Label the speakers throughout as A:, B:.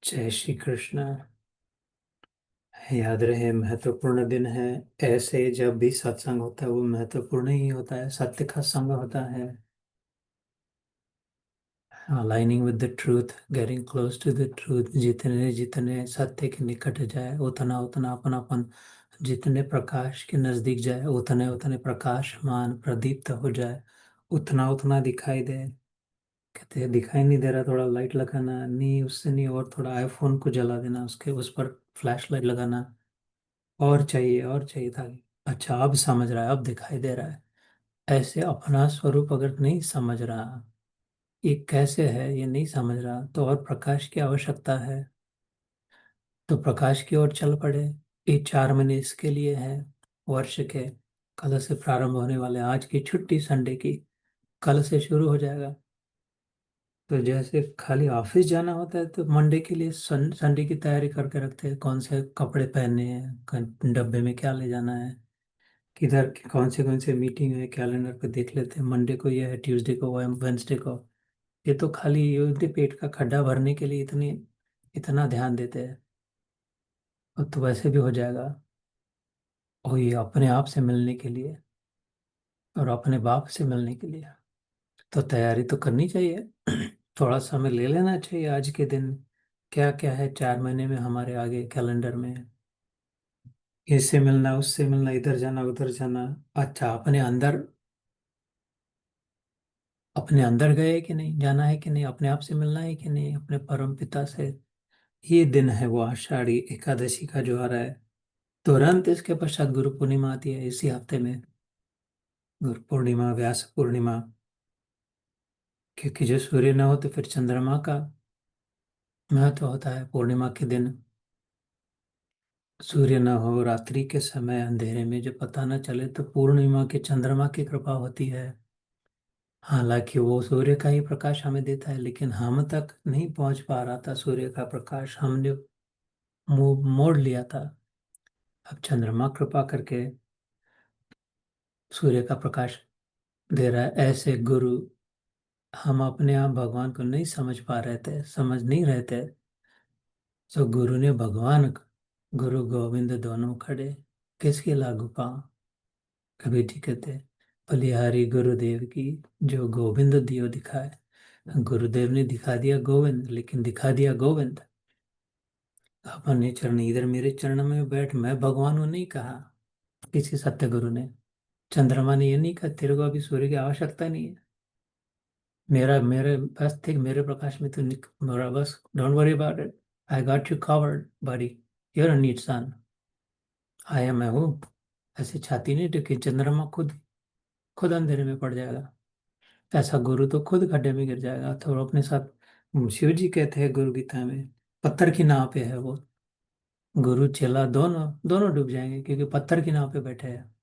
A: जय श्री कृष्ण। याद रहे महत्वपूर्ण दिन है। ऐसे जब भी सत्संग होता है वो महत्वपूर्ण ही होता है, सत्य का संग होता है। Aligning with the truth, getting close to the truth. जितने जितने सत्य के निकट जाए उतना उतना अपनापन, जितने प्रकाश के नजदीक जाए उतने उतने प्रकाशमान प्रदीप्त हो जाए, उतना उतना दिखाई दे। कहते हैं दिखाई नहीं दे रहा, थोड़ा लाइट लगाना, नहीं उससे नहीं, और थोड़ा आईफोन को जला देना, उसके उस पर फ्लैश लाइट लगाना, और चाहिए था। अच्छा अब समझ रहा है, अब दिखाई दे रहा है। ऐसे अपना स्वरूप अगर नहीं समझ रहा, ये कैसे है ये नहीं समझ रहा, तो और प्रकाश की आवश्यकता है। तो प्रकाश की ओर चल पड़े। ये 4 महीने इसके लिए है, वर्ष के। कल से प्रारंभ होने वाले, आज की छुट्टी संडे की, कल से शुरू हो जाएगा। तो जैसे खाली ऑफिस जाना होता है तो मंडे के लिए संडे की तैयारी करके रखते हैं, कौन से कपड़े पहनने हैं, डब्बे में क्या ले जाना है, किधर कौन से मीटिंग है, कैलेंडर पे देख लेते हैं, मंडे को ये है, ट्यूसडे को वो है, वेंसडे को। ये तो खाली ये पेट का खड्डा भरने के लिए इतनी इतना ध्यान देते हैं। और तो वैसे भी हो जाएगा। और ये अपने आप से मिलने के लिए और अपने बाप से मिलने के लिए तो तैयारी तो करनी चाहिए। थोड़ा समय ले लेना चाहिए आज के दिन। क्या क्या है 4 महीने में हमारे आगे कैलेंडर में, इससे मिलना उससे मिलना, इधर जाना उधर जाना। अच्छा अपने अंदर गए कि नहीं, जाना है कि नहीं, अपने आप से मिलना है कि नहीं, अपने परम पिता से। ये दिन है वो आषाढ़ी एकादशी का जो आ रहा है। तुरंत इसके पश्चात गुरु पूर्णिमा आती है इसी हफ्ते में। गुरु पूर्णिमा, व्यास पूर्णिमा। क्योंकि जो सूर्य न हो तो फिर चंद्रमा का महत्व होता है पूर्णिमा के दिन। सूर्य न हो, रात्रि के समय अंधेरे में जो पता न चले, तो पूर्णिमा के चंद्रमा की कृपा होती है। हालांकि वो सूर्य का ही प्रकाश हमें देता है, लेकिन हम तक नहीं पहुंच पा रहा था सूर्य का प्रकाश, हमने मुंह मोड़ लिया था। अब चंद्रमा कृपा करके सूर्य का प्रकाश दे रहा है। ऐसे गुरु, हम अपने आप भगवान को नहीं समझ पा रहे थे, समझ नहीं रहे थे, तो गुरु ने भगवान, गुरु गोविंद दोनों खड़े, किसके लागू पांव। कभी जी कहते, बलिहारी गुरुदेव की, जो गोविंद दियो दिखाए। गुरुदेव ने दिखा दिया गोविंद, लेकिन दिखा दिया गोविंद। अपने चरण, इधर मेरे चरण में बैठ, मैं भगवान हूं नहीं कहा किसी सत्य गुरु ने। चंद्रमा ने ये नहीं कहा तेरे को अभी सूर्य की आवश्यकता नहीं है। मेरा मेरे बस थे, मेरे प्रकाश में तो मेरा बस, don't worry about it, I got you covered buddy, your need son, आया मैं हूँ। ऐसे छाती नहीं टिकी, चंद्रमा खुद खुद अंधेरे में पड़ जाएगा। ऐसा गुरु तो खुद गड्ढे में गिर जाएगा। तो वो अपने साथ, शिव जी कहते हैं गुरु गीता में, पत्थर की नाव पे है वो। गुरु चेला दोनों दोनों डूब जाएंगे, क्योंकि पत्थर की नाव पे बैठे हैं।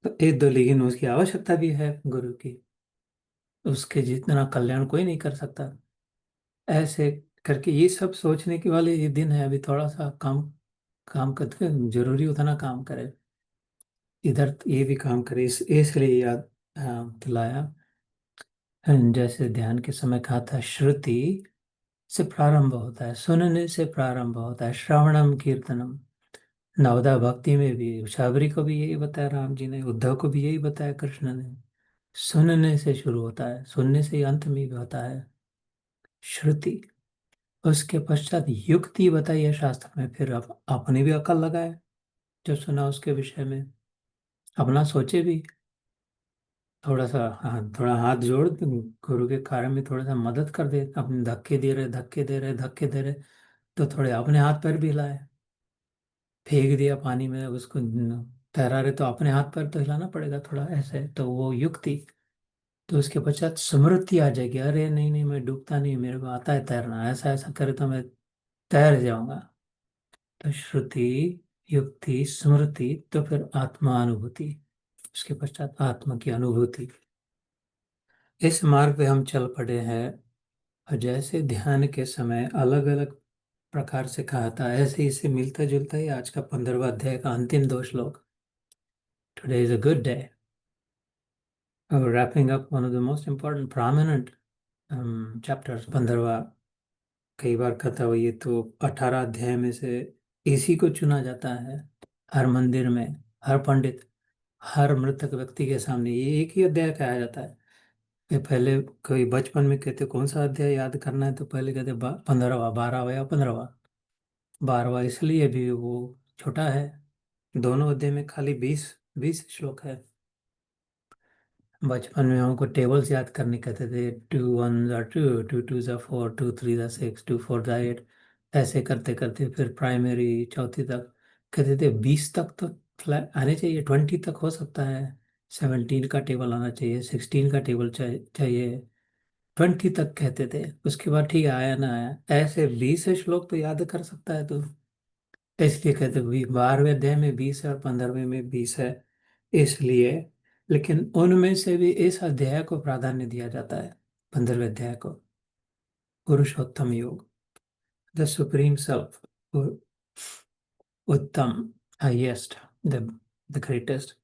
A: तो एक दो, लेकिन उसकी आवश्यकता भी है गुरु की। उसके जितना कल्याण कोई नहीं कर सकता। ऐसे करके ये सब सोचने के वाले ये दिन है। अभी थोड़ा सा काम काम करके, जरूरी उतना काम करे, इधर ये भी काम करे, इसलिए याद दिलाया। जैसे ध्यान के समय कहा था, श्रुति से प्रारंभ होता है, सुनने से प्रारंभ होता है, श्रवणम कीर्तनम। नवदा भक्ति में भी शबरी को भी यही बताया राम जी ने, उद्धव को भी यही बताया कृष्ण ने। सुनने से शुरू होता है, सुनने से ही अंत में भी होता है श्रुति। उसके पश्चात युक्ति बताई है शास्त्र में, फिर अब अपनी भी अकल लगाए, जो सुना उसके विषय में अपना सोचे भी। थोड़ा सा थोड़ा हाथ जोड़ दे, गुरु के कार्य में थोड़ा सा मदद कर दे, अपने धक्के दे रहे, तो थोड़े अपने हाथ पैर भी हिलाए। फेंक दिया पानी में उसको, तैरा रहे तो अपने हाथ पैर तो हिलाना पड़ेगा थोड़ा, ऐसे तो वो युक्ति। तो उसके पश्चात स्मृति आ जाएगी, अरे नहीं नहीं मैं डूबता नहीं, मेरे को आता है तैरना, ऐसा ऐसा करे तो मैं तैर जाऊंगा। तो श्रुति, युक्ति, स्मृति, तो फिर आत्मानुभूति, उसके पश्चात आत्मा की अनुभूति। इस मार्ग पे हम चल पड़े हैं। और जैसे ध्यान के समय अलग अलग प्रकार से कहा था, ऐसे ही इसे मिलता जुलता ही आज का 15वां अध्याय का अंतिम 2 श्लोक। Today is a good day, wrapping up one of the most important prominent chapters, 15वां कई बार कथा हुई है, तो 18 अध्याय में से इसी को चुना जाता है। हर मंदिर में, हर पंडित, हर मृतक व्यक्ति के सामने ये एक ही अध्याय कहा जाता है। ये पहले कोई बचपन में कहते कौन सा अध्याय याद करना है, तो पहले कहते 15वां, 12वां या 15वां। 12वां इसलिए भी वो छोटा है। दोनों अध्याय में खाली 20 श्लोक है। बचपन में हमको टेबल्स याद करने कहते थे, 2 1 ज़ा 2, 2 2 ज़ा 4, 2 3 ज़ा 6, 2 4 ज़ा 8। ऐसे करते करते फिर प्राइमरी चौथी तक कहते थे 20 तक तो आने चाहिए, 20 तक हो सकता है, 17 का टेबल आना चाहिए, 16 का टेबल चाहिए, 20 तक कहते थे। उसके बाद ठीक है, आया ना आया, ऐसे 20 श्लोक तो याद कर सकता है तो। इसलिए कहते हैं 12वें अध्याय में 20 है और 15वें में 20 है, इसलिए। लेकिन उनमें से भी इस अध्याय को प्राधान्य दिया जाता है, 15वें अध्याय को, Purushottam Yoga, the supreme self, उत्तम, हाईएस्ट, द ग्रेटेस्ट।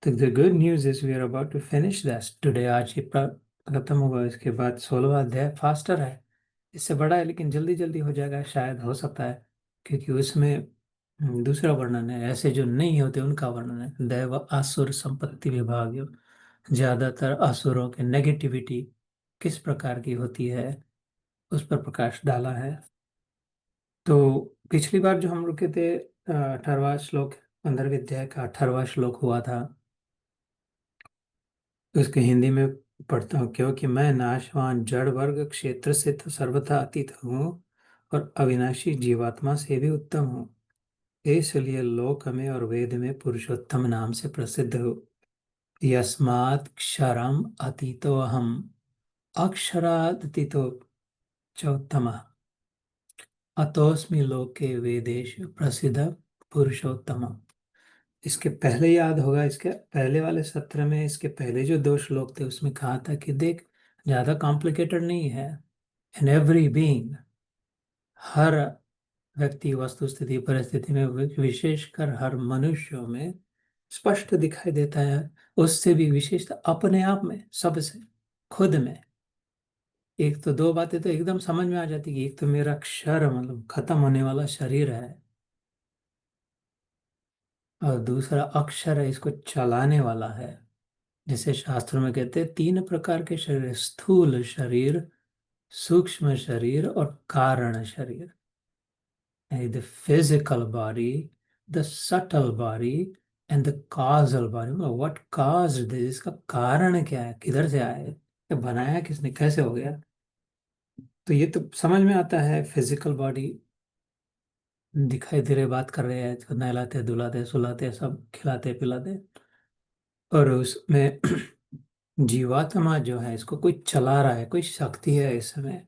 A: तो the good news is we are about to finish that today. आज ही खत्म होगा। इसके बाद 16वां अध्याय फास्टर है, इससे बड़ा है, लेकिन जल्दी जल्दी हो जाएगा, शायद हो सकता है, क्योंकि उसमें दूसरा वर्णन है, ऐसे जो नहीं होते उनका वर्णन है। दैव असुर संपत्ति विभाग, ज्यादातर असुरों के नेगेटिविटी किस प्रकार की होती है, उस पर प्रकाश डाला है। तो पिछली बार जो हम रुके थे, 18वां श्लोक, 15वें अध्याय का 18वां श्लोक हुआ था। तो इसके हिंदी में पढ़ता हूँ। क्योंकि मैं नाशवान जड़ वर्ग क्षेत्र से तो सर्वथा अतीत हूँ और अविनाशी जीवात्मा से भी उत्तम हूँ, इसलिए लोक में और वेद में पुरुषोत्तम नाम से प्रसिद्ध हो। यस्मात् क्षरम अतीतो अहम, अक्षरादतीतो चौत्तमः, अतोस्मि लोके वेदेषु प्रसिद्ध पुरुषोत्तम। इसके पहले याद होगा, इसके पहले वाले सत्र में इसके पहले जो 2 श्लोक थे उसमें कहा था कि देख, ज्यादा कॉम्प्लिकेटेड नहीं है। इन एवरी बीइंग, हर व्यक्ति, वस्तु, स्थिति, परिस्थिति में, विशेषकर हर मनुष्यों में स्पष्ट दिखाई देता है। उससे भी विशेषता अपने आप में, सबसे, खुद में। एक तो दो बातें तो एकदम समझ में आ जाती कि एक तो मेरा क्षर मतलब खत्म होने वाला शरीर है, और दूसरा अक्षर है, इसको चलाने वाला है। जैसे शास्त्रों में कहते हैं 3 प्रकार के शरीर, स्थूल शरीर, सूक्ष्म शरीर और कारण शरीर। The physical body, the subtle body and the Kajal body. What cause this, इसका कारण क्या है, किधर से आया है, ये बनाया किसने, कैसे हो गया। तो ये तो समझ में आता है। फिजिकल बॉडी दिखाई दे रहे, बात कर रहे हैं, इसको नहलाते धुलाते सुलाते सब, खिलाते पिलाते। और उसमें जीवात्मा जो है, इसको कोई चला रहा है, कोई शक्ति है इसमें,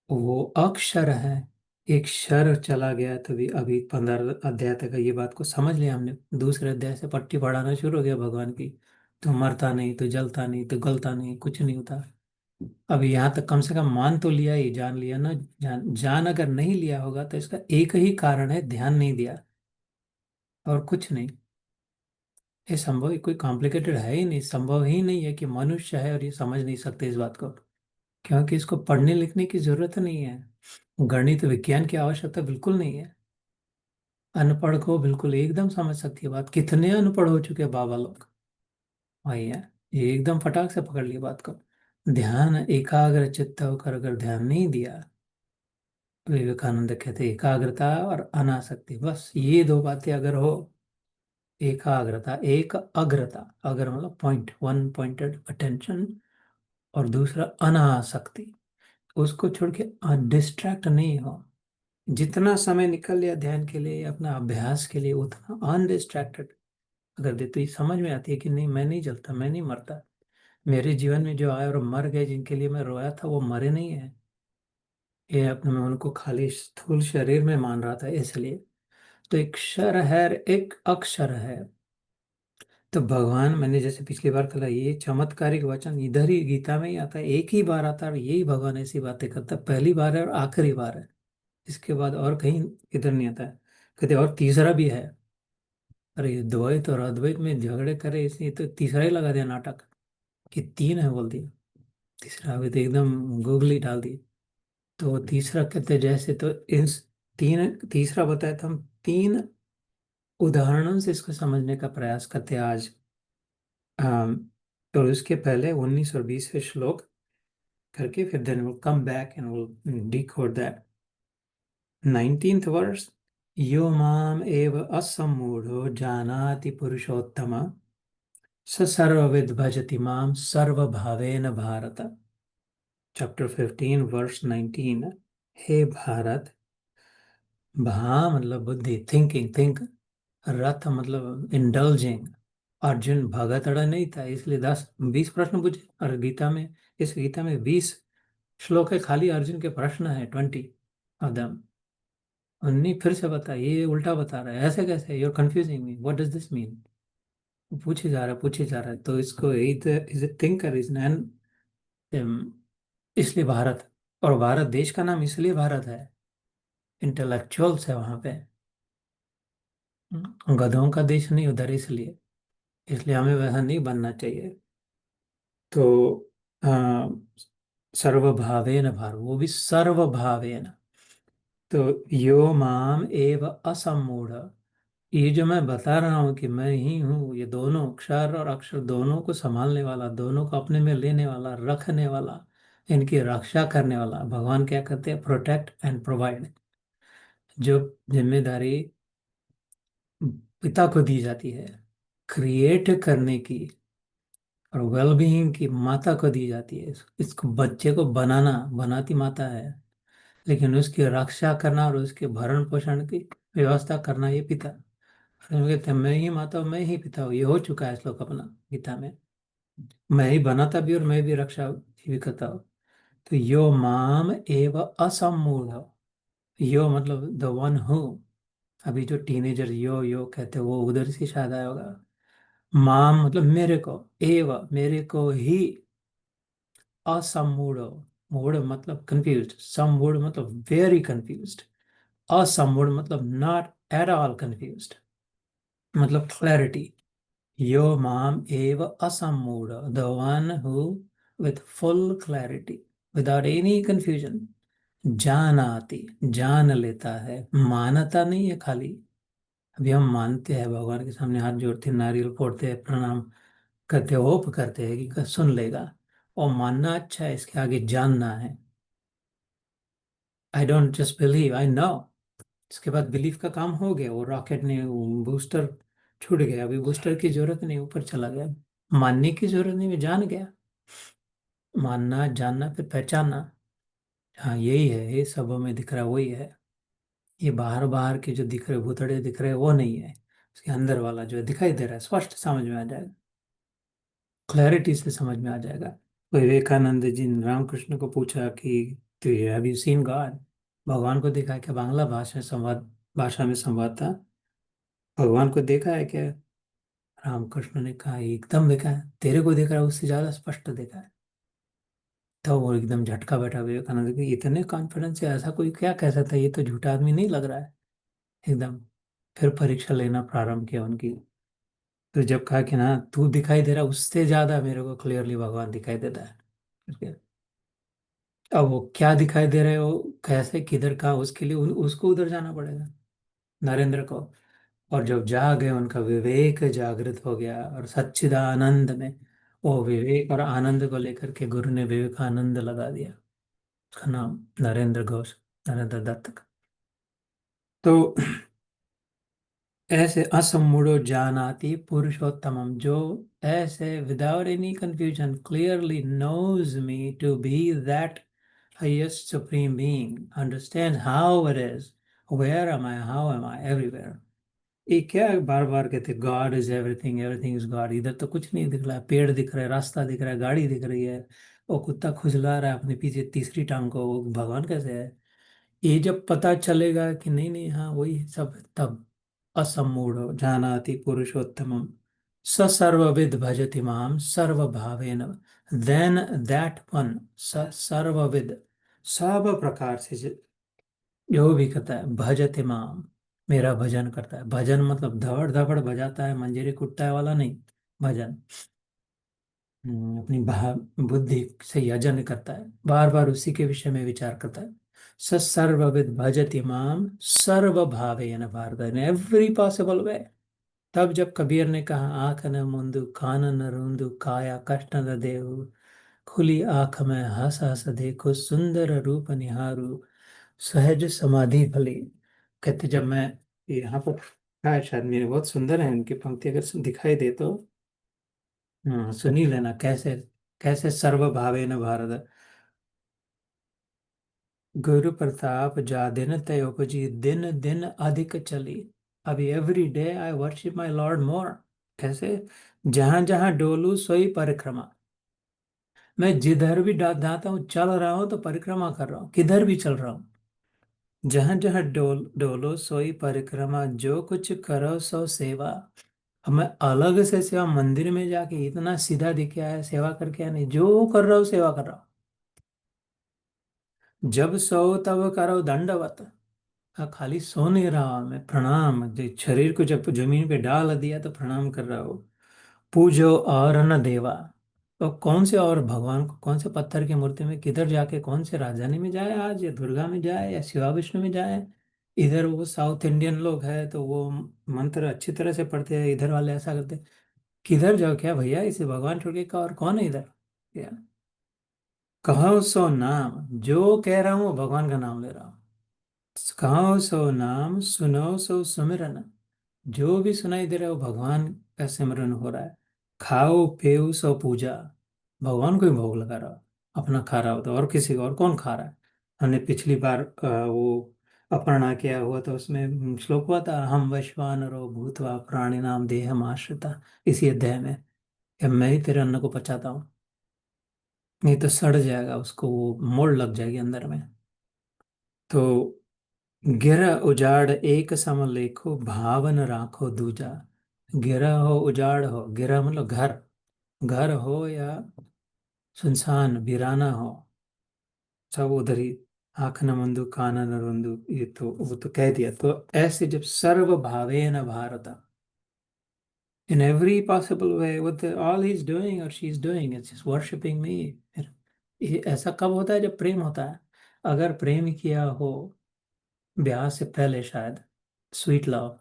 A: वो अक्षर है। एक क्षर चला गया, तभी अभी 15 अध्याय तक ये बात को समझ लिया हमने। दूसरे अध्याय से पट्टी पढ़ाना शुरू हो गया भगवान की। तो मरता नहीं, तो जलता नहीं, तो गलता नहीं, कुछ नहीं होता। अब यहाँ तक कम से कम मान तो लिया ही, जान लिया ना। जान अगर नहीं लिया होगा तो इसका एक ही कारण है, ध्यान नहीं दिया, और कुछ नहीं। ये संभव, कोई कॉम्प्लिकेटेड है ही नहीं, संभव ही नहीं है कि मनुष्य है और ये समझ नहीं सकते इस बात को। क्योंकि इसको पढ़ने लिखने की जरूरत नहीं है, गणित विज्ञान की आवश्यकता बिल्कुल नहीं है। अनपढ़ को बिल्कुल एकदम समझ सकती है बात। कितने अनपढ़ हो चुके हैं बाबा लोग, वही है। ये एकदम फटाक से पकड़ लिया बात को। ध्यान, एकाग्र चित्त होकर अगर ध्यान नहीं दिया, तो विवेकानंद कहते हैं एकाग्रता और अनासक्ति, बस ये 2 बातें अगर हो, एकाग्रता, एक अग्रता, अगर मतलब पॉइंट, वन पॉइंटेड अटेंशन, और दूसरा अनासक्ति, उसको छोड़ के डिस्ट्रैक्ट नहीं हो। जितना समय निकल लिया ध्यान के लिए, अपना अभ्यास के लिए, उतना अनडिस्ट्रैक्टेड अगर दे, तो ये समझ में आती है कि नहीं, मैं नहीं जलता, मैं नहीं मरता। मेरे जीवन में जो आए और मर गए, जिनके लिए मैं रोया था, वो मरे नहीं है। ये अपने, मैं उनको खाली स्थूल शरीर में मान रहा था, इसलिए। तो एक क्षर है, एक अक्षर है। तो भगवान, मैंने जैसे पिछली बार कहा, ये चमत्कारिक वचन इधर ही गीता में ही आता है, एक ही बार आता है, और यही भगवान ऐसी बातें करता है, पहली बार है और आखिरी बार है। इसके बाद और कहीं इधर नहीं आता है। कहते और तीसरा भी है। अरे ये द्वैत और अद्वैत में झगड़े करे, इसलिए तो तीसरा ही लगा दिया नाटक, कि 3 है बोल दिया। तीसरा अभी तो एकदम गूगली डाल दी। तो तीसरा कहते हैं जैसे, तो इस तीसरा बताया था हम, तीन उदाहरणों से इसको समझने का प्रयास करते हैं आज। और उसके पहले 19 और 20वें श्लोक करके फिर then will come back and will decode that. 19th verse, यो माम एव असम्मूढ़ो जानाति पुरुषोत्तम स सर्वविद भजति माम सर्वभावेन भारत। Chapter 15 verse 19। हे भारत, भा मतलब बुद्धि, थिंकिंग, थिंक। रथ मतलब इंडल्जिंग। अर्जुन भगतड़ा नहीं था, इसलिए 10-20 प्रश्न पूछे। और गीता में, इस गीता में 20 श्लोक है, खाली अर्जुन के प्रश्न है, 20 अदम। उन्नी फिर से बता, ये उल्टा बता रहा है, ऐसे कैसे, you're confusing me, what does this mean. पूछे जा रहा है, पूछे जा रहा है, तो इसको is a thinker is an, इसलिए भारत। और भारत देश का नाम इसलिए भारत है, इंटेलेक्चुअल्स है वहां पे। गधों का देश नहीं उधर, इसलिए, इसलिए हमें वैसा नहीं बनना चाहिए। तो आ, सर्वभावेन भार, वो भी सर्वभावेन। तो यो माम एव असमूढ़, ये जो मैं बता रहा हूँ कि मैं ही हूँ, ये दोनों क्षर और अक्षर दोनों को संभालने वाला, दोनों को अपने में लेने वाला, रखने वाला, इनकी रक्षा करने वाला भगवान क्या करते हैं, प्रोटेक्ट एंड प्रोवाइड। जो जिम्मेदारी पिता को दी जाती है क्रिएट करने की और वेलबीइंग की, माता को दी जाती है। इसको, बच्चे को बनाना, बनाती माता है, लेकिन उसकी रक्षा करना और उसके भरण पोषण की व्यवस्था करना ये पिता। फिर हम कहते हैं मैं ही माता हूँ, मैं ही पिता हूँ, ये हो चुका है श्लोक अपना गीता में। मैं ही बनाता भी और मैं भी रक्षा भी करता हूँ। तो यो माम एव असम्मूढ़, यो मतलब द वन हु, अभी जो टीनेजर यो यो कहते हैं वो उधर से शायद आया होगा। माम मतलब मेरे को, एव मेरे को ही, असमूढ़, मूढ़ मतलब कंफ्यूज, समूढ़ मतलब वेरी कंफ्यूज्ड, असमूढ़ मतलब नॉट एट ऑल कंफ्यूज्ड, मतलब क्लैरिटी। यो माम एव असमूढ़, the one who with full clarity, without any confusion, जानाति जान लेता है, मानता नहीं है खाली। अभी हम मानते हैं, भगवान के सामने हाथ जोड़ते हैं, नारियल फोड़ते हैं, प्रणाम करते, होप करते हैं कि सुन लेगा। और मानना अच्छा है, इसके आगे जानना है। I don't just believe, I know. इसके बाद बिलीव का काम हो गया, वो रॉकेट ने बूस्टर छूट गया, अभी बूस्टर की जरूरत नहीं, ऊपर चला गया। मानने की जरूरत नहीं, मैं जान गया। मानना, जानना, फिर पहचानना। हाँ यही है, ये सब में दिख रहा है वही है। ये बाहर बाहर के जो दिख रहे भूतड़े दिख रहे वो नहीं है, उसके अंदर वाला जो है दिखाई दे रहा है, स्पष्ट समझ में आ जाएगा, क्लैरिटी से समझ में आ जाएगा। तो विवेकानंद जी ने रामकृष्ण को पूछा कि तो हैव यू सीन गॉड, भगवान को देखा है क्या, बांग्ला भाषा में संवाद था, भगवान को देखा है क्या। रामकृष्ण ने कहा एकदम देखा है, तेरे को देखा है उससे ज्यादा स्पष्ट देखा है। तो वो एकदम झटका बैठा विवेकानंद के, इतने कॉन्फिडेंस से ऐसा कोई क्या कह सकता है, ये तो झूठा आदमी नहीं लग रहा है एकदम। फिर परीक्षा लेना प्रारंभ किया उनकी। तो जब कहा कि ना तू दिखाई दे रहा है, उससे ज्यादा मेरे को क्लियरली भगवान दिखाई देता है। ठीक। अब वो क्या दिखाई दे रहे हो, कैसे, किधर का, उसके लिए उसको उधर जाना पड़ेगा, नरेंद्र को। और जब जाग गए, उनका विवेक जागृत हो गया, और सच्चिदानंद में वो विवेक और आनंद को लेकर के गुरु ने विवेकानंद लगा दिया, उसका नाम नरेंद्र घोष, नरेंद्र दत्त का। तो ऐसे असम्मूढ़ो जानाति पुरुषोत्तमम, जो ऐसे without any confusion clearly knows me to be that highest supreme being, understand how it is, where am I, how am I, everywhere। ये क्या बार बार कहते, God is everything, everything is God, इधर तो कुछ नहीं दिख रहा है, पेड़ दिख रहा है, रास्ता दिख रहा है, गाड़ी दिख रही है, वो कुत्ता खुजला रहा है अपने पीछे तीसरी टांग को, वो भगवान कैसे है। ये जब पता चलेगा कि नहीं नहीं हाँ वही है सब, तब असम्मूढ़ जानाति पुरुषोत्तमम स सर्वविद भजति माम सर्वभावेन, देन दैट वन, स सर्वविद, सब प्रकार से जो भी करता है, भजति माम मेरा भजन करता है। भजन मतलब धड़ धड़ बजाता है, मंजीरे कुटता है वाला नहीं, भजन। अपनी बुद्धि से यजन करता है, बार बार उसी के विषय में विचार करता है। स सर्वविद भजति माम सर्व भावेन Bharat, in every possible way. तब जब कबीर ने कहा, आंख न मूंदु कान न रूंदु काया कष्ट न देहु, खुली आंख में हंस हंस देखो सुंदर रूप निहारू, सहज समाधि भली। कहते जब मैं यहाँ पर है, शायद मेरे बहुत सुंदर है इनकी पंक्ति, अगर दिखाई दे तो सुनी लेना कैसे, कैसे सर्व भावे न भारत। गुरु प्रताप जा दिन तय उपजी, दिन दिन अधिक चली। अभी every day I worship my lord more. कैसे? जहां जहां डोलू सोई परिक्रमा। मैं जिधर भी जाता हूँ, चल रहा हूँ तो परिक्रमा कर रहा हूँ, किधर भी चल रहा हूँ। जहां जहां डोलो सोई परिक्रमा, जो कुछ करो सो सेवा। अब मैं अलग से सेवा मंदिर में जाके इतना सीधा दिख आया सेवा करके, या नहीं, जो कर रहा हूँ सेवा कर रहा हूँ। जब सो तब करो दंडवत। खाली सो नहीं रहा मैं, प्रणाम, शरीर को जब जमीन पे डाल दिया तो प्रणाम कर रहा हूँ। पूजो और न देवा। तो कौन से और भगवान को, कौन से पत्थर की मूर्ति में किधर जाके, कौन से राजधानी में जाए आज, या दुर्गा में जाए या शिवा विष्णु में जाए। इधर वो साउथ इंडियन लोग हैं तो वो मंत्र अच्छी तरह से पढ़ते हैं, इधर वाले ऐसा करते हैं। किधर जाओ क्या भैया, इसे भगवान छोड़ के का और कौन है इधर। क्या कहो सो नाम, जो कह रहा हूँ वो भगवान का नाम ले रहा हूँ। कहो सो नाम सुनो सो सुमिरन। जो भी सुनाई दे रहा है वो भगवान का सिमरन हो रहा है। खाओ पेओ सो पूजा। भगवान को ही भोग लगा रहा हो, अपना खा रहा हो तो, और किसी को और कौन खा रहा है। हमने पिछली बार वो अपर्णा किया हुआ तो उसमें श्लोक हुआ था, हम वैश्वानरो भूतवा प्राणी नाम देहम आश्रिता, इसी अध्याय में, कि मैं ही तेरे अन्न को पचाता हूँ, नहीं तो सड़ जाएगा, उसको वो मोड़ लग जाएगी अंदर में। तो गिरह उजाड़ एक सम लेखो, भावन राखो दूजा। गिरह हो उजाड़ हो, गिरह मतलब घर, घर हो या सुनसान वीराना हो, सब उधर ही। आँख न मुंदु कान न रुंदु, ये तो वो तो कह दिया। तो ऐसे जब सर्व भावे न Bharat, in every possible way, with all he is doing और she is doing, it's just worshipping me. ये ऐसा कब होता है? जब प्रेम होता है। अगर प्रेम किया हो ब्याह से पहले, शायद स्वीट लव,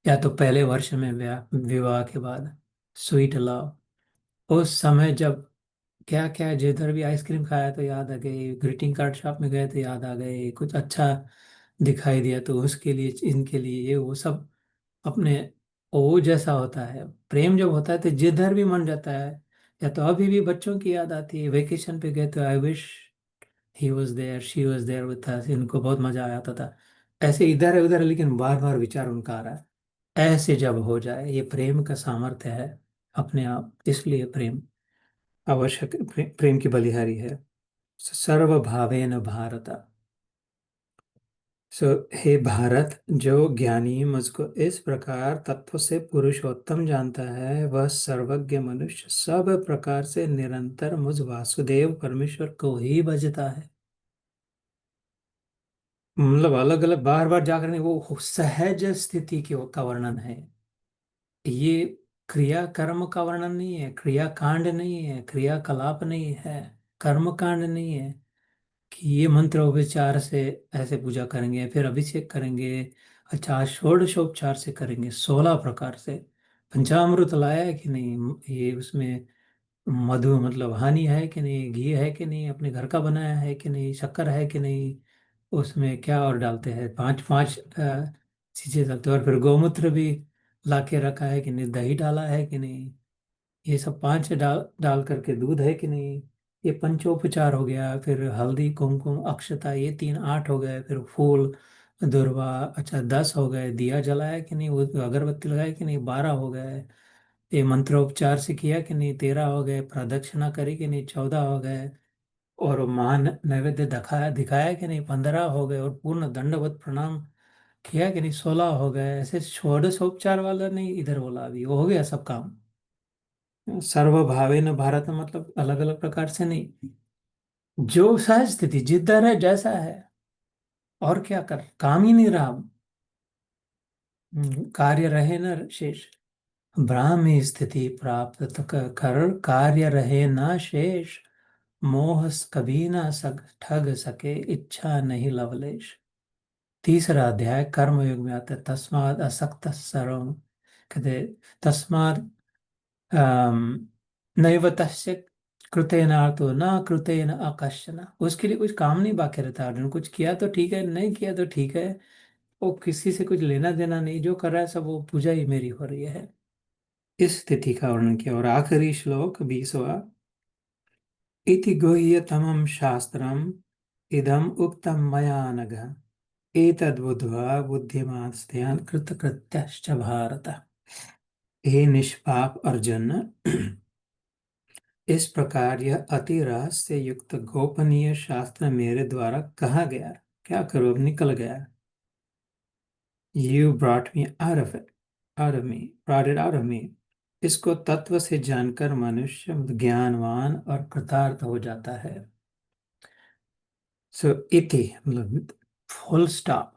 A: या तो पहले वर्ष में विवाह के बाद स्वीट लव, उस समय जब क्या क्या, जिधर भी आइसक्रीम खाया तो याद आ गई, ग्रीटिंग कार्ड शॉप में गए तो याद आ गए, कुछ अच्छा दिखाई दिया तो उसके लिए, इनके लिए, ये वो सब अपने, वो जैसा होता है प्रेम जब होता है तो जिधर भी मन जाता है। या तो अभी भी बच्चों की याद आती है, वेकेशन पे गए तो I wish he was there she was there with us, इनको बहुत मजा आया था। ऐसे इधर है उधर है, लेकिन बार बार विचार उनका आ रहा है। ऐसे जब हो जाए, ये प्रेम का सामर्थ्य है अपने आप, इसलिए प्रेम आवश्यक, प्रेम की बलिहारी है। सर्वभावेन भारत। सो हे भारत, जो ज्ञानी मुझको इस प्रकार तत्व से पुरुषोत्तम जानता है, वह सर्वज्ञ मनुष्य सब प्रकार से निरंतर मुझ वासुदेव परमेश्वर को ही भजता है। मतलब अलग अलग बार बार जाकर नहीं, वो सहज स्थिति की का वर्णन है। ये क्रिया कर्म का वर्णन नहीं है, क्रिया कांड नहीं है, क्रियाकलाप नहीं है, कर्म कांड नहीं है कि ये मंत्र उपचार से ऐसे पूजा करेंगे, फिर अभिषेक करेंगे, अच्छा षोडशोपचार से करेंगे, 16 प्रकार से। पंचामृत लाया है कि नहीं, ये उसमें मधु मतलब हानि है कि नहीं, घी है कि नहीं, अपने घर का बनाया है कि नहीं, शक्कर है कि नहीं, उसमें क्या और डालते हैं, पांच पांच चीजें डालते हैं। और फिर गौमूत्र भी ला के रखा है कि नहीं, दही डाला है कि नहीं, ये सब पांच डाल डाल करके, दूध है कि नहीं, ये पंचोपचार हो गया। फिर हल्दी कुमकुम अक्षता, ये तीन, 8 हो गए। फिर फूल दुर्वा, अच्छा 10 हो गए। दिया जलाया कि नहीं, वो अगरबत्ती लगाया कि नहीं, 12 हो गए। ये मंत्रोपचार से किया कि नहीं, 13 हो गए। प्रदक्षिणा करी कि नहीं, 14 हो गए। और मान नैवेद्य दिखाया दिखाया कि नहीं, 15 हो गए। और पूर्ण दंडवत प्रणाम किया कि नहीं, 16 हो गए। ऐसे षोडशोपचार वाला नहीं इधर बोला, अभी वो हो गया सब काम। सर्वभावेन भारत मतलब अलग अलग प्रकार से नहीं, जो सहज स्थिति जिधर है जैसा है, और क्या कर, काम ही नहीं रहा। कार्य रहे न शेष, ब्राह्मी स्थिति प्राप्त कर, कार्य रहे न शेष। मोह कभी ना ठग सके, इच्छा नहीं लवलेश। तीसरा अध्याय कर्मयोग में आता है, तस्माद असक्त सर्वम, कहते तस्माद नैव तस्य कृतेनार्तो न कृतेन अकश्चन। उसके लिए कुछ काम नहीं बाकी रहता, अर्जुन कुछ किया तो ठीक है, नहीं किया तो ठीक है, वो किसी से कुछ लेना देना नहीं, जो कर रहा है सब वो पूजा ही मेरी हो रही है। इस स्थिति का वर्णन किया। और आखिरी श्लोक 20वां, इति गुह्यतमं शास्त्रम् इदम् उक्तं मया नघ, एतद्बुद्ध्वा बुद्धिमान् स्यात् कृतकृत्यश्च भारत। हे निष्पाप अर्जुन, इस प्रकार यह अति रहस्य युक्त गोपनीय शास्त्र मेरे द्वारा कहा गया। क्या करो, अब निकल गया। You brought me out of it, out of me, brought it out of me। इसको तत्व से जानकर मनुष्य ज्ञानवान और कृतार्थ हो जाता है। सो इति मतलब फुल स्टॉप,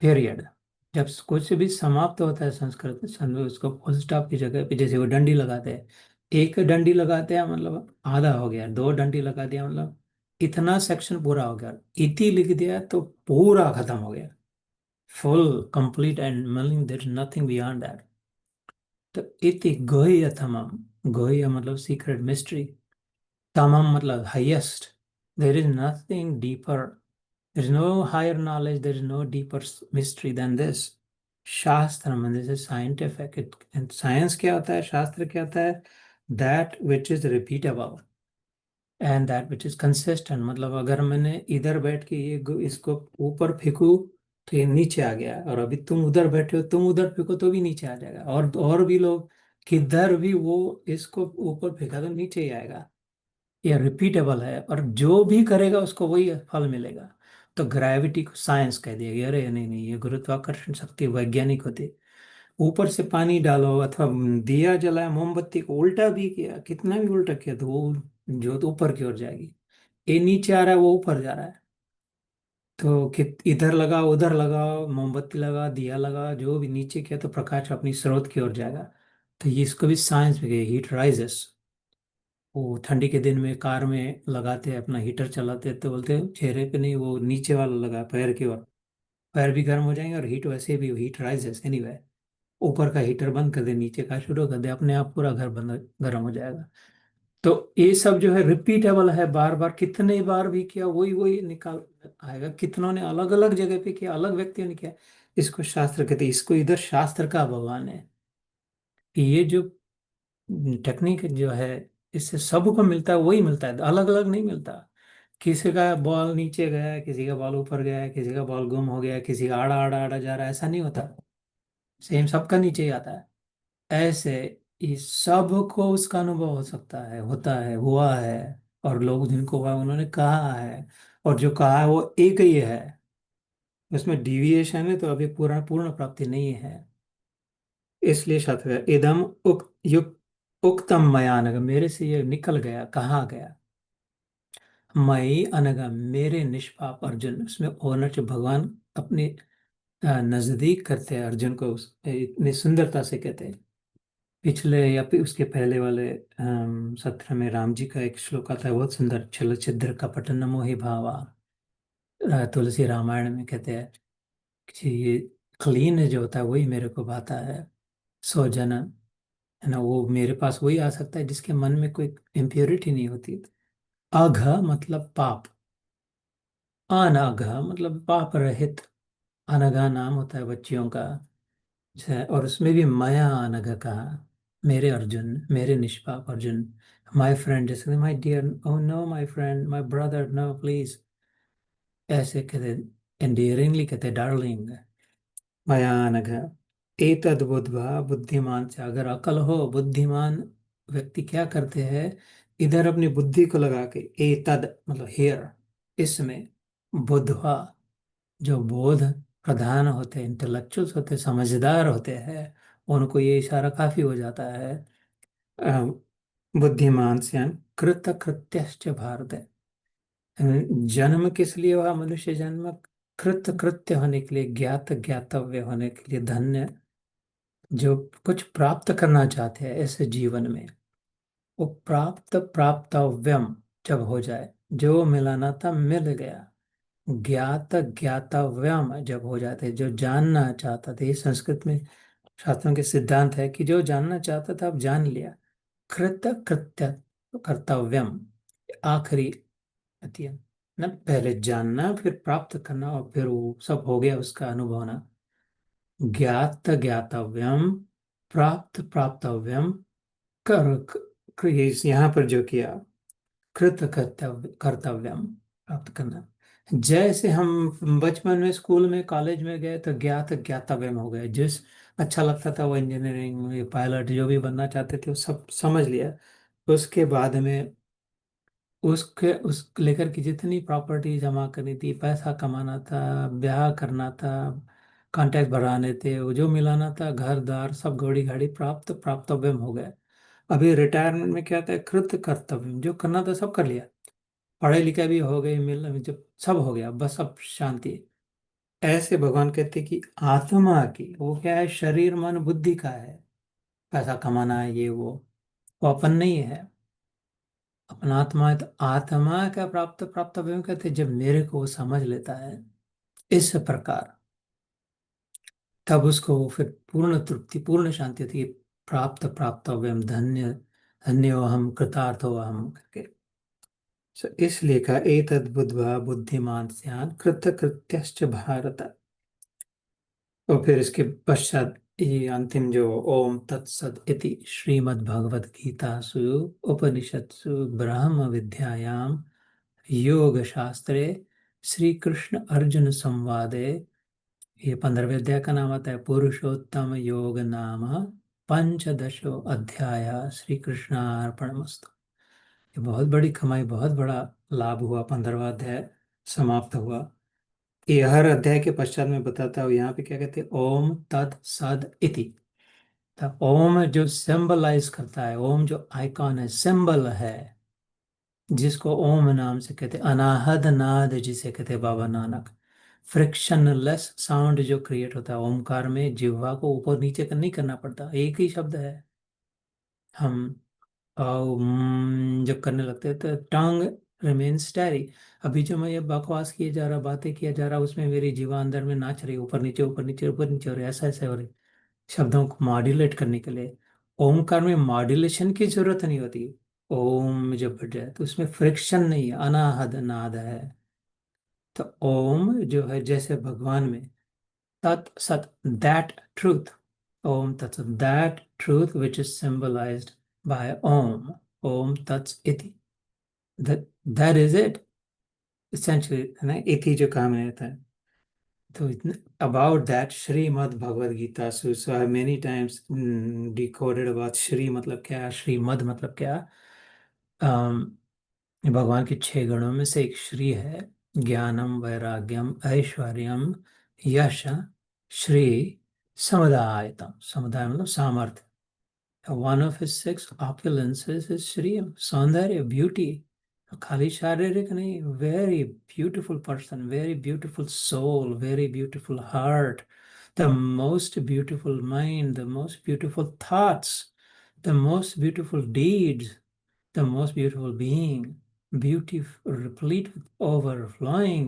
A: पीरियड। जब कुछ भी समाप्त होता है संस्कृत में, उसको फुल स्टॉप की जगह पे, जैसे वो डंडी लगाते हैं, एक डंडी लगाते हैं मतलब आधा हो गया, दो डंडी लगा दिया मतलब इतना सेक्शन पूरा हो गया, इति लिख दिया तो पूरा खत्म हो गया, फुल कंप्लीट एंड मतलब there is nothing beyond that. तो इति गुह्यतमम, गुह्य मतलब सीक्रेट मिस्ट्री, तमम मतलब highest, there is nothing deeper, there is no higher knowledge, there is no deeper mystery than this। शास्त्र मतलब जैसे साइंटिफिक, and साइंस क्या होता है, शास्त्र क्या होता है, that which is repeatable and that which is consistent। मतलब अगर मैंने इधर बैठ के ये इसको ऊपर फेंकू तो ये नीचे आ गया, और अभी तुम उधर बैठे हो, तुम उधर फेंको तो भी नीचे आ जाएगा, और भी लोग किधर भी वो इसको ऊपर फेंका तो नीचे ही आएगा। ये रिपीटेबल है, और जो भी करेगा उसको वही फल मिलेगा। तो ग्रेविटी को साइंस कह दिया गया, अरे नहीं नहीं, ये गुरुत्वाकर्षण शक्ति वैज्ञानिक होती है। ऊपर से पानी डालो अथवा दिया जलाया, मोमबत्ती को उल्टा भी किया, कितना भी उल्टा किया तो वो जो तो ऊपर की ओर जाएगी। ये नीचे आ रहा है, वो ऊपर जा रहा है। तो कि इधर लगाओ उधर लगाओ, मोमबत्ती लगा दिया लगा, जो भी नीचे किया तो प्रकाश अपनी स्रोत की ओर जाएगा। तो ये इसको भी साइंस में, हीट राइजेस। वो ठंडी के दिन में कार में लगाते हैं, अपना हीटर चलाते हैं, तो बोलते हैं चेहरे पे नहीं, वो नीचे वाला लगा पैर की ओर, पैर भी गर्म हो जाएंगे और हीट वैसे भी हीट राइजेस एनीवे। ऊपर का हीटर बंद कर दे, नीचे का शुरू कर दे, अपने आप पूरा घर बंद गर्म हो जाएगा। तो ये सब जो है रिपीटेबल है, बार बार कितने बार भी किया वही वही निकाल आएगा। कितनों ने अलग अलग जगह पे किया, अलग व्यक्तियों ने किया। इसको शास्त्र कहते हैं, इसको इधर शास्त्र का भगवान है। ये जो टेक्निक जो है, इससे सबको मिलता है, वही मिलता है, अलग अलग नहीं मिलता। किसी का बॉल नीचे गया है, किसी का बॉल ऊपर गया है, किसी का बॉल गुम हो गया है, किसी का आड़ा आड़ा आड़ा जा रहा है, ऐसा नहीं होता। सेम सबका नीचे ही आता है। ऐसे इस सबको उसका अनुभव हो सकता है, होता है, हुआ है। और लोग जिनको हुआ उन्होंने कहा है, और जो कहा है वो एक ही है, उसमें डिविएशन है तो अभी पूर्ण पूर्ण प्राप्ति नहीं है। इसलिए शास्त्र है, इदम उक्तम मया नघ, मेरे से ये निकल गया, कहा गया। मई अनघ, मेरे निष्पाप अर्जुन, उसमें ओनर भगवान अपने नजदीक करते हैं अर्जुन को, इतनी सुंदरता से कहते हैं। पिछले या फिर उसके पहले वाले सत्र में राम जी का एक श्लोक आता है बहुत सुंदर, छल छिद्र कपट न मोहि भावा। तुलसी रामायण में कहते हैं कि ये क्लीन जो होता है वही मेरे को भाता है। सो जन, है ना, वो मेरे पास वही आ सकता है जिसके मन में कोई इम्प्योरिटी नहीं होती। अघ मतलब पाप, अनघ मतलब पाप रहित। अनघा नाम होता है बच्चियों का। और उसमें भी माया अनघ कहा, मेरे अर्जुन, मेरे निष्पाप अर्जुन। माय फ्रेंड, जैसे my dear, oh no my friend, my brother, no please, ऐसे कहते, एंडियरिंगली कहते, डार्लिंग। माया अनघ, एतद बुद्ध्वा बुद्धिमान से, अगर अकल हो, बुद्धिमान व्यक्ति क्या करते हैं, इधर अपनी बुद्धि को लगा के, एतद मतलब हेयर, इसमें बुद्धवा, जो बोध प्रधान होते हैं, इंटेलेक्चुअल्स होते हैं, समझदार होते हैं, उनको ये इशारा काफी हो जाता है। अ, बुद्धिमान से कृत कृत्यश्च भारत, जन्म किस लिए हुआ मनुष्य जन्म, कृत कृत्य होने के लिए, ज्ञात ज्ञातव्य होने के लिए, धन्य, जो कुछ प्राप्त करना चाहते हैं ऐसे जीवन में, वो प्राप्त प्राप्तव्यम, जब हो जाए, जो मिलाना था मिल गया। ज्ञात ज्ञातव्यम जब हो जाते, जो जानना चाहता था, ये संस्कृत में शास्त्रों के सिद्धांत है कि जो जानना चाहता था अब जान लिया। कृत कृत्य कर्तव्यम, आखिरी अध्ययन ना, पहले जानना फिर प्राप्त करना और फिर वो सब हो गया, उसका अनुभवना। ज्ञात ज्ञातव्यम, प्राप्त प्राप्तव्यम, कर ये यहाँ पर जो किया, कृत कर्तव्य कर्तव्यम, प्राप्त करना। जैसे हम बचपन में स्कूल में कॉलेज में गए तो ज्ञात ज्ञातव्यम हो गए, जिस अच्छा लगता था वो इंजीनियरिंग पायलट जो भी बनना चाहते थे वो सब समझ लिया। उसके बाद में उसके उस लेकर की जितनी प्रॉपर्टी जमा करनी थी, पैसा कमाना था, ब्याह करना था, कॉन्टैक्ट बढ़ाने थे, वो जो मिलाना था, घर द्वार सब घोड़ी घाड़ी प्राप्त प्राप्तव्यम हो गए। अभी रिटायरमेंट में क्या था, कृत कर्तव्य, जो करना था सब कर लिया, पढ़ाई लिखाई भी हो गई, मिल जब सब हो गया, बस अब शांति। ऐसे भगवान कहते कि आत्मा की, वो क्या है, शरीर मन बुद्धि का है, पैसा कमाना है ये वो अपन नहीं है। अपना आत्मा है, तो आत्मा का प्राप्त प्राप्त अवयव कहते हैं, जब मेरे को वो समझ लेता है इस प्रकार, तब उसको वो फिर पूर्ण तृप्ति पूर्ण शांति होती है। प्राप्त प्राप्त अवयम धन्य धन्य हम कृतार्थ हो हम करके। इसलिए कहा एतद् बुद्ध्वा बुद्धिमान स्यान् कृत कृत्यश्च भारत। और फिर इसके पश्चात ये अंतिम जो ओम तत्सद इति श्रीमद् भगवद गीतासु उपनिषत्सु ब्रह्म विद्यायां योग शास्त्रे श्री कृष्ण अर्जुन संवादे, ये 15वें अध्याय का नाम आता है पुरुषोत्तम योग नाम पंचदशो अध्याय। श्री कृष्णार्पणमस्तु। ये बहुत बड़ी कमाई, बहुत बड़ा लाभ हुआ, 15वां अध्याय समाप्त हुआ। ये हर अध्याय के पश्चात में बताता हूँ, यहाँ पे क्या कहते हैं, ओम तत् सद इति। तब ओम जो सिंबलाइज करता है, ओम जो आइकॉन है, सिंबल है, जिसको ओम नाम से कहते हैं, अनाहद नाद जिसे कहते हैं बाबा नानक। फ्रिक्शनलेस साउंड जो क्रिएट होता है ओमकार में, जिह्वा को ऊपर नीचे नहीं करना पड़ता, एक ही शब्द है। हम जब करने लगते हैं तो टंग रिमेन स्टैरी। अभी जो मैं ये बकवास किए जा रहा, बातें किया जा रहा, उसमें मेरी जीवा अंदर में नाच रही, ऊपर नीचे ऊपर नीचे ऊपर नीचे, और ऐसा ऐसा हो रही, शब्दों को मॉड्यूलेट करने के लिए। ओमकार में मॉड्यूलेशन की जरूरत नहीं होती। ओम जब बढ़ जाए तो उसमें फ्रिक्शन नहीं है, अनाहद नाद है। तो ओम जो है जैसे भगवान में tat sat, that truth, om tat sat, that truth which is symbolized by om tat iti, that is it essentially, है ना, इति जो काम रहता है। तो about that Shrimad Bhagavad Gita, so I have many times decoded about Shri मतलब क्या, श्रीमद् मतलब क्या। ये भगवान के 6 गणों में से एक श्री है। ज्ञानम वैराग्यम ऐश्वर्यम यश श्री समुदायतम, समुदाय मतलब सामर्थ्य। One of his 6 opulences is श्री, सौंदर्य, ब्यूटी। खाली शारीरिक नहीं, very beautiful person, very beautiful soul, very beautiful heart, the most beautiful mind, the most beautiful thoughts, the most beautiful deeds, the most beautiful being, beauty replete with overflowing।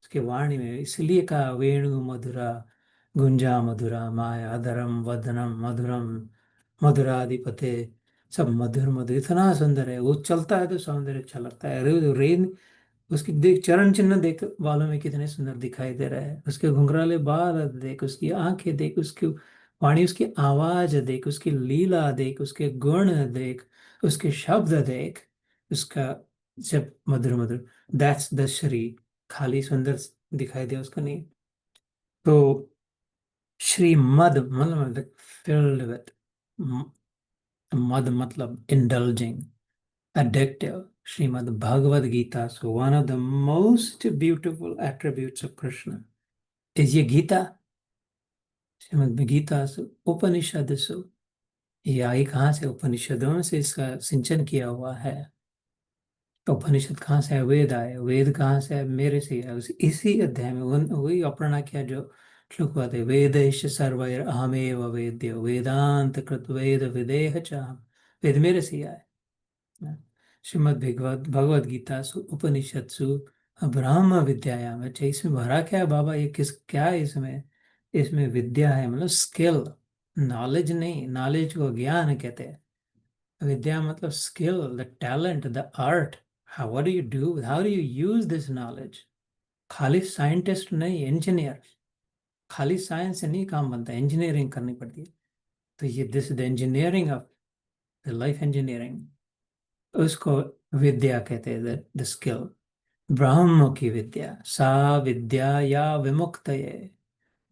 A: उसके वाणी में इसलिए कहा वेणु मधुरा गुंजा मधुरा माया अधरम वदनम मधुरम मधुराधिपते। सब मधुर मधुर, इतना सुंदर है, वो चलता है तो सौंदर्य अच्छा लगता है। अरे रेन, उसकी देख, चरण चिन्ह देख बालों में कितने सुंदर दिखाई दे रहा है, उसके घुंघराले बाल देख, उसकी आंखें देख, उसकी वाणी, उसकी आवाज देख, उसकी लीला देख, उसके गुण देख, उसके शब्द देख, उसका जब मधुर मधुर, दैट्स द श्री। खाली सुंदर दिखाई दे उसका नहीं। तो श्री मद मतलब फिल्ड विथ, मद मतलब indulging, addictive। Srimad Bhagavad Gita, so one of the most beautiful attributes of Krishna is ये गीता। श्रीमद् गीता सु उपनिषद सु, ये आई कहाँ से, उपनिषदों से इसका सिंचन किया हुआ है। तो उपनिषद कहाँ से है, वेद आए, वेद कहाँ से है, मेरे से है। इसी अध्याय में वही अपर्णा किया जो श्लोक हुआ थे, वेदैश्च सर्वैर अहमेव वेद्यो वेदांत कृत वेद विदेह च अहम्। वेद मेरे से ही आए। श्रीमद् भगवद गीता सु उपनिषत्सु ब्रह्म विद्यायाम। अच्छा, इसमें भरा क्या है बाबा, ये किस क्या है इसमें? इसमें विद्या है मतलब स्किल, नॉलेज नहीं। नॉलेज को ज्ञान कहते हैं। विद्या मतलब skill, the talent, the art. How what do you do, how do you use this knowledge. खाली साइंटिस्ट नहीं, इंजीनियर। खाली साइंस से नहीं काम बनता, इंजीनियरिंग करनी पड़ती है। तो ये this the engineering of the life, engineering, उसको विद्या कहते हैं, द स्किल। ब्रह्म की विद्या, सा विद्या या विमुक्त,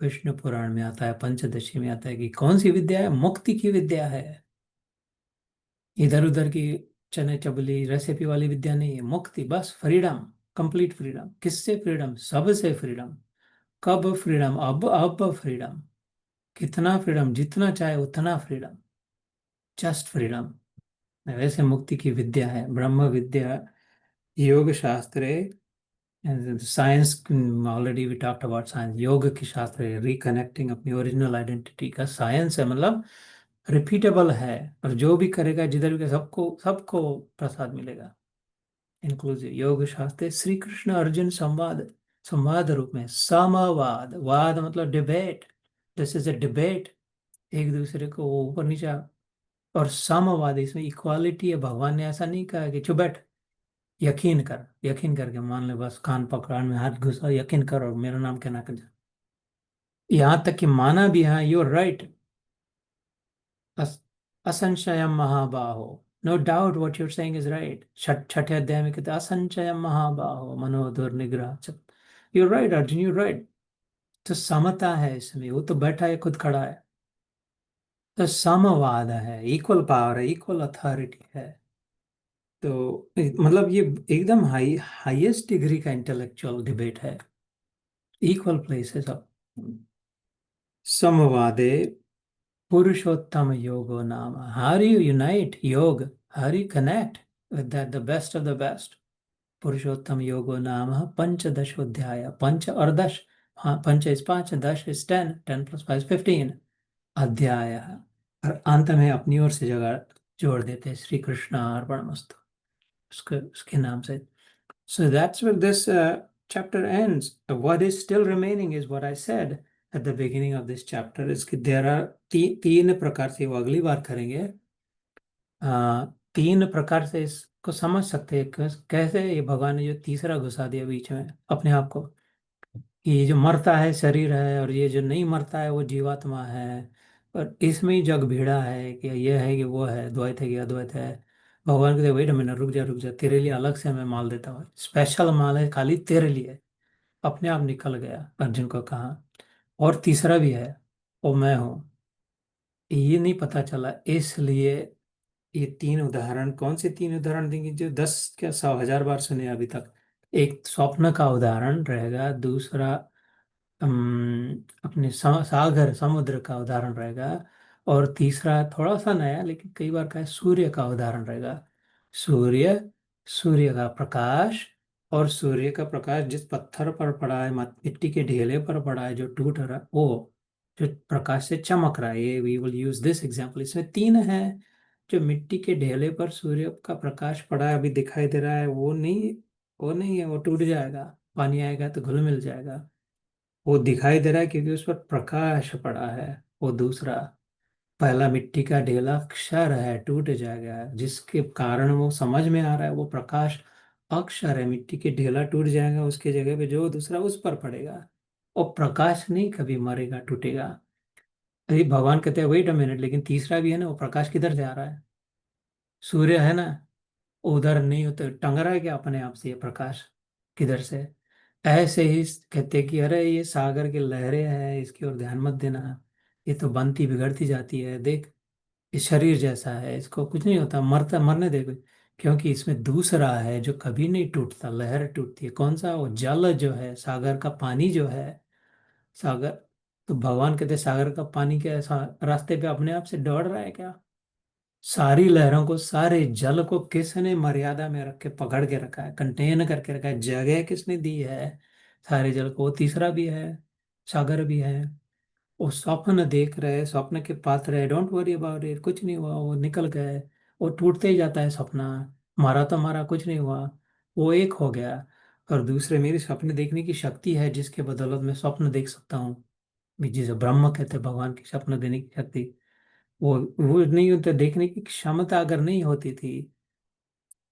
A: विष्णु पुराण में आता है, पंचदशी में आता है कि कौन सी विद्या है, मुक्ति की विद्या है। इधर उधर की चने चबली रेसिपी वाली विद्या नहीं है, मुक्ति, बस फ्रीडम, कंप्लीट फ्रीडम। किससे फ्रीडम? सबसे फ्रीडम। कब फ्रीडम? अब फ्रीडम। कितना फ्रीडम? जितना चाहे उतना फ्रीडम, जस्ट फ्रीडम। वैसे मुक्ति की विद्या है ब्रह्म विद्या। योग शास्त्र, science, already we talked about science. योग की शास्त्र है रिकनेक्टिंग अपनी ओरिजिनल आइडेंटिटी का साइंस है, मतलब रिपीटेबल है। और जो भी करेगा जिधर भी, सबको सबको प्रसाद मिलेगा। इंक्लूसिव योग शास्त्र, श्री कृष्ण अर्जुन संवाद, संवाद रूप में समवाद, वाद मतलब debate. This is a debate, एक दूसरे को ऊपर नीचा। और समवाद, इसमें इक्वालिटी है। भगवान ने ऐसा नहीं कहा कि चुप बैठ, यकीन कर, यकीन करके मान ले, बस कान पकड़ में हाथ घुसा, यकीन कर और मेरा नाम कहना कर जा। यहाँ तक कि माना भी, हाँ यू राइट, असंशयम महाबाहो, no doubt what you're saying is right. छठे अध्याय में कहते हैं, असंशयम महाबाहो मनो दुर्निग्रह। You right Arjun, you right. तो समता है इसमें, वो तो बैठा है, खुद खड़ा है। तो समवाद है, इक्वल पावर है, इक्वल अथॉरिटी है। तो मतलब ये एकदम हाईएस्ट डिग्री का इंटेलेक्चुअल डिबेट है। इक्वल प्लेस है सब। समवादे पुरुषोत्तम योगो नाम। How you unite yoga, how you connect with that the best of the best. पुरुषोत्तम योगो नाम पंचदशोध्याय। पंच और दश, हाँ, पंच इज पांच, दश इज टेन, 10 + 5 = 15 अध्याय। और अंत में अपनी ओर से जगह जोड़ देते हैं, श्री कृष्ण अर्पणमस्तु, उसके उसके नाम से। So that's where this chapter ends. What is still remaining is what I said at the beginning of this chapter, is कि there are तीन प्रकार से, वो अगली बार करेंगे। तीन प्रकार से इसको समझ सकते हैं। कैसे ये भगवान ने जो तीसरा घुसा दिया बीच में अपने आप को, कि ये जो मरता है शरीर है, और ये जो नहीं मरता है वो जीवात्मा है। और इसमें ही जग भीड़ा है कि ये है कि वो है, द्वैत है कि अद्वैत है। भगवान कहते वेट अ मिनट, रुक जा रुक जा, तेरे लिए अलग से मैं माल देता हूँ, स्पेशल माल है खाली तेरे लिए। अपने आप निकल गया, अर्जुन को कहा। और तीसरा भी है, वो मैं हूँ। ये नहीं पता चला, इसलिए ये तीन उदाहरण, कौन से तीन उदाहरण देंगे जो 10 क्या 100 1000 बार सुने अभी तक। एक स्वप्न का उदाहरण रहेगा, दूसरा अपने सागर समुद्र का उदाहरण रहेगा, और तीसरा थोड़ा सा नया लेकिन कई बार का है, सूर्य का उदाहरण रहेगा। सूर्य, सूर्य का प्रकाश। और सूर्य का प्रकाश जिस पत्थर पर पड़ा है, मिट्टी के ढेले पर पड़ा है, जो टूट रहा है, वो जो प्रकाश से चमक रहा है, ये we will use this example. इसमें तीन है। जो मिट्टी के ढेले पर सूर्य का प्रकाश पड़ा है, अभी दिखाई दे रहा है, वो नहीं है, वो टूट जाएगा, पानी आएगा तो घुल मिल जाएगा। वो दिखाई दे रहा है क्योंकि उस पर प्रकाश पड़ा है। वो दूसरा, पहला मिट्टी का ढेला क्षर है, टूट जाएगा, जिसके कारण वो समझ में आ रहा है वो प्रकाश अक्षर है। मिट्टी के ढेला टूट जाएगा, उसके जगह पे जो दूसरा उस पर पड़ेगा। और प्रकाश नहीं कभी मरेगा, टूटेगा। अरे भगवान कहते हैं वेट अ मिनट, लेकिन तीसरा भी है ना, वो प्रकाश किधर से आ रहा है? सूर्य है ना, उधर नहीं होते, टंग रहा है क्या अपने आप से ये प्रकाश? किधर से? ऐसे ही कहते कि अरे ये सागर की लहरें हैं, इसकी ओर ध्यान मत देना, ये तो बनती बिगड़ती जाती है, देख ये शरीर जैसा है, इसको कुछ नहीं होता, मरता मरने दे कोई। क्योंकि इसमें दूसरा है जो कभी नहीं टूटता, लहर टूटती है। कौन सा? वो जल जो है, सागर का पानी जो है। सागर, तो भगवान कहते सागर का पानी क्या ऐसा रास्ते पे अपने आप से दौड़ रहा है क्या? सारी लहरों को, सारे जल को किसने मर्यादा में रख के पकड़ के रखा है, कंटेन करके रखा है, जगह किसने दी है सारे जल को? वो तीसरा भी है, सागर भी है। वो स्वप्न देख रहे, स्वप्न के पात्र है, डोंट वरी अबाउट इट, कुछ नहीं हुआ, वो निकल गए। वो टूटते ही जाता है सपना। मारा तो मारा, कुछ नहीं हुआ, वो एक हो गया। और दूसरे मेरी सपने देखने की शक्ति है, जिसके बदौलत मैं स्वप्न देख सकता हूँ, जिसे ब्रह्म कहते हैं, भगवान की सपने देने की शक्ति। वो नहीं होता, देखने की क्षमता अगर नहीं होती थी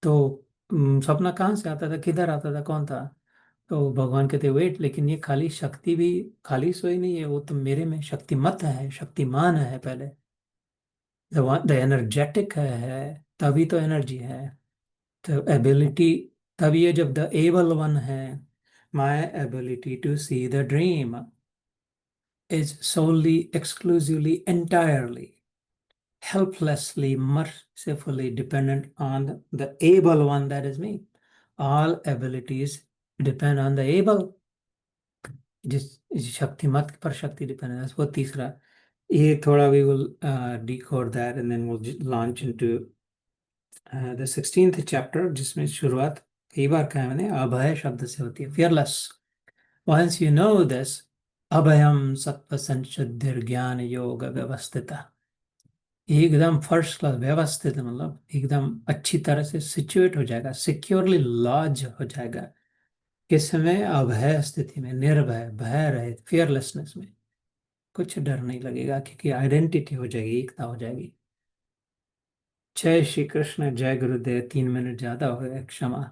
A: तो सपना कहाँ से आता था, किधर आता था, कौन था? तो भगवान कहते वेट, लेकिन ये खाली शक्ति भी खाली सोई नहीं है, वो तो मेरे में शक्तिमत है, शक्तिमान है पहले, द एनर्जेटिक है, तभी तो एनर्जी है। तो एबिलिटी तभी है जब द एबल वन है। My ability to see the dream is solely, exclusively, entirely, helplessly, mercifully dependent on the able one, that is me. All abilities depend on the able, जिस शक्तिमत पर शक्ति depend है, वो तीसरा। ये थोड़ा we will decode that and then we'll launch into the 16th chapter, जिसमें शुरुआत कई बार कहा है मैंने, अभय शब्द से होती है, fearless. Once you know this, अभयम सत्व संशुद्धिर ज्ञान योग व्यवस्थिता, एकदम फर्स्ट क्लास व्यवस्थित, मतलब एकदम अच्छी तरह से सिचुएट हो जाएगा, सिक्योरली लॉज हो जाएगा। किस समय? अभय स्थिति में, निर्भय, भय रहित, फियरलेसनेस में। कुछ डर नहीं लगेगा, क्योंकि आइडेंटिटी हो जाएगी, एकता हो जाएगी। जय श्री कृष्ण, जय गुरुदेव। 3 मिनट ज्यादा हो गए, क्षमा।